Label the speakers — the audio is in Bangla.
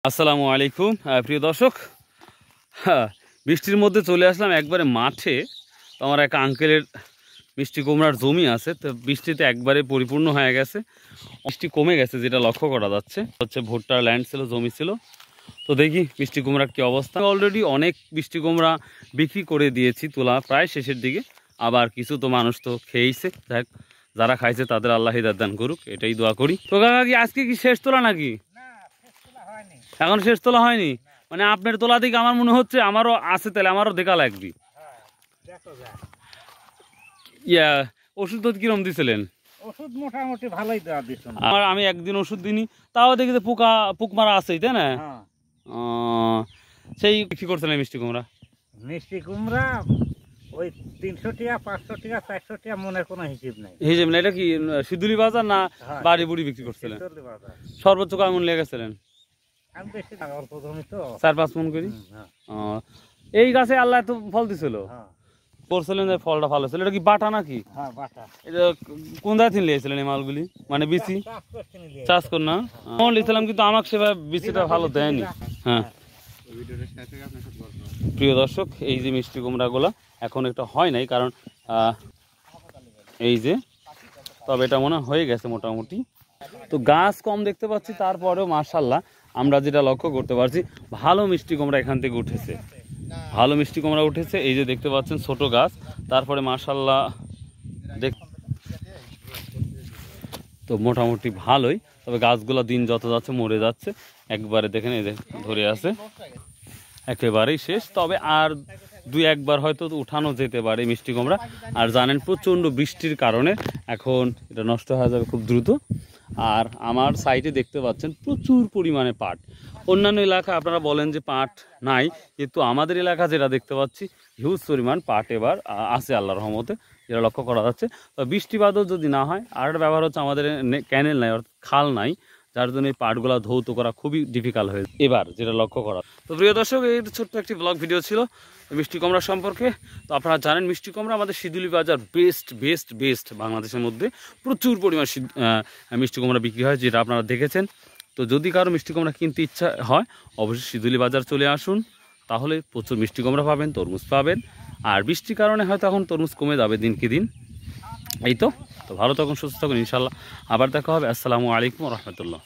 Speaker 1: আসসালামু আলাইকুম প্রিয় দর্শক, বৃষ্টির মধ্যে চলে আসলাম একবারে মাঠে। তো আমার এক আঙ্কেলের মিষ্টি কুমড়ার জমি আছে, তো বৃষ্টিতে একবারে পরিপূর্ণ হয়ে গেছে, বৃষ্টি কমে গেছে যেটা লক্ষ্য করা যাচ্ছে। হচ্ছে ভুট্টার ল্যান্ড ছিল, জমি ছিল। তো দেখি মিষ্টি কুমড়ার কী অবস্থা। অলরেডি অনেক মিষ্টি কুমড়া বিক্রি করে দিয়েছি, তোলা প্রায় শেষের দিকে। আবার কিছু তো মানুষ তো খেয়েইছে, দেখ যারা খাইছে তাদের আল্লাহ হিদায়াত দান করুক, এটাই দোয়া করি। তো কাকা কি আজকে কি শেষ তোলা নাকি? এখন শেষ তোলা হয়নি? মানে আপনার তোলা দিকে আমার মনে হচ্ছে আমারও আছে, তাহলে আমারও দেখা লাগবে। ইয়া ওষুধ তো কিরম দিছিলেন?
Speaker 2: ওষুধ মোটামুটি ভালোই দেওয়া দিচ্ছেন।
Speaker 1: আর আমি একদিন ওষুধ দিইনি, তাও দেখি যে পোক মারা আছেই, তাই না? সেই কি করছিলেন মিষ্টি কুমড়া?
Speaker 2: মিষ্টি কুমড়া ওই 300 টাকা 500 টাকা 400 টাকা মনের কোনো হিসেব নাই।
Speaker 1: হিসেব না? এটা কি শিদুলি বাজার না বাড়ি বুড়ি বিক্রি করছিলেন? সর্বোচ্চ কেমন লেগেছিলেন?
Speaker 2: আমি বেশি না, অল্প জমি তো,
Speaker 1: 4-5 মণ করি। এই গাছে আল্লাহ এত ফল দিছিল, করছিলেন যে ফলটা ভালো ছিল। এটা কি বাটা নাকি?
Speaker 2: হ্যাঁ বাটা।
Speaker 1: এটা কোন জায়গা থেকে নিয়েছিলেন এই মালগুলি? মানে বিচি চাষ কর না লিখছিলাম, কিন্তু আমাকে সেভাবে বিচিটা ভালো দেয়নি। হ্যাঁ প্রিয় দর্শক, এই যে মিষ্টি কুমড়াগুলো এখন একটা হয় নাই, কারণ এই যে, তবে এটা মনে হয়ে গেছে মোটামুটি। তো গাছ কম দেখতে পাচ্ছি, তারপরেও মাশাআল্লাহ আমরা যেটা লক্ষ্য করতে পারছি, ভালো মিষ্টি কুমড়া এখান থেকে উঠেছে, ভালো মিষ্টি কুমড়া উঠেছে। এই যে দেখতে পাচ্ছেন ছোট গাছ, তারপরে মাশাআল্লাহ তো মোটামুটি ভালোই। তবে গাছগুলো দিন যত যাচ্ছে মরে যাচ্ছে, একবারে দেখেন এই যে ধরে আছে, একেবারেই শেষ। তবে আর 2-1বার হয়তো উঠানো যেতে পারে মিষ্টি কুমড়া। আর জানেন প্রচণ্ড বৃষ্টির কারণে এখন এটা নষ্ট হয়ে যাবে খুব দ্রুত। আর আমার সাইডে দেখতে পাচ্ছেন প্রচুর পরিমাণে পাট। অন্যান্য এলাকা আপনারা বলেন যে পাট নাই, কিন্তু আমাদের এলাকা যেটা দেখতে পাচ্ছি হিউজ পরিমাণ পাট এবার আছে আল্লাহর রহমতে, যেটা লক্ষ্য করা যাচ্ছে। তো বৃষ্টিপাতও যদি না হয়, আর একটা ব্যাপার হচ্ছে আমাদের ক্যানেল নাই, অর্থাৎ খাল নাই, যার জন্য এই পাটগুলো ধৌত করা খুবই ডিফিকাল্ট হয়েছে এবার, যেটা লক্ষ্য করা। তো প্রিয় দর্শক, এই ছোট্ট একটি ব্লগ ভিডিও ছিল মিষ্টি কুমড়া সম্পর্কে। তো আপনারা জানেন মিষ্টি কুমড়া আমাদের শিদুলি বাজার বেস্ট বাংলাদেশের মধ্যে প্রচুর পরিমাণ মিষ্টি কুমড়া বিক্রি হয়, যেটা আপনারা দেখেছেন। তো যদি কারো মিষ্টি কুমড়া কিনতে ইচ্ছা হয়, অবশ্যই শিদুলি বাজার চলে আসুন, তাহলে প্রচুর মিষ্টি কুমড়া পাবেন, তরমুজ পাবেন। আর বৃষ্টির কারণে হয়তো এখন তরমুজ কমে যাবে দিনকে দিন। এই তো ভালো থাকুন, সুস্থ থাকুন, ইনশাল্লাহ আবার দেখা হবে। আসসালামু আলাইকুম রহমতুল্লাহ।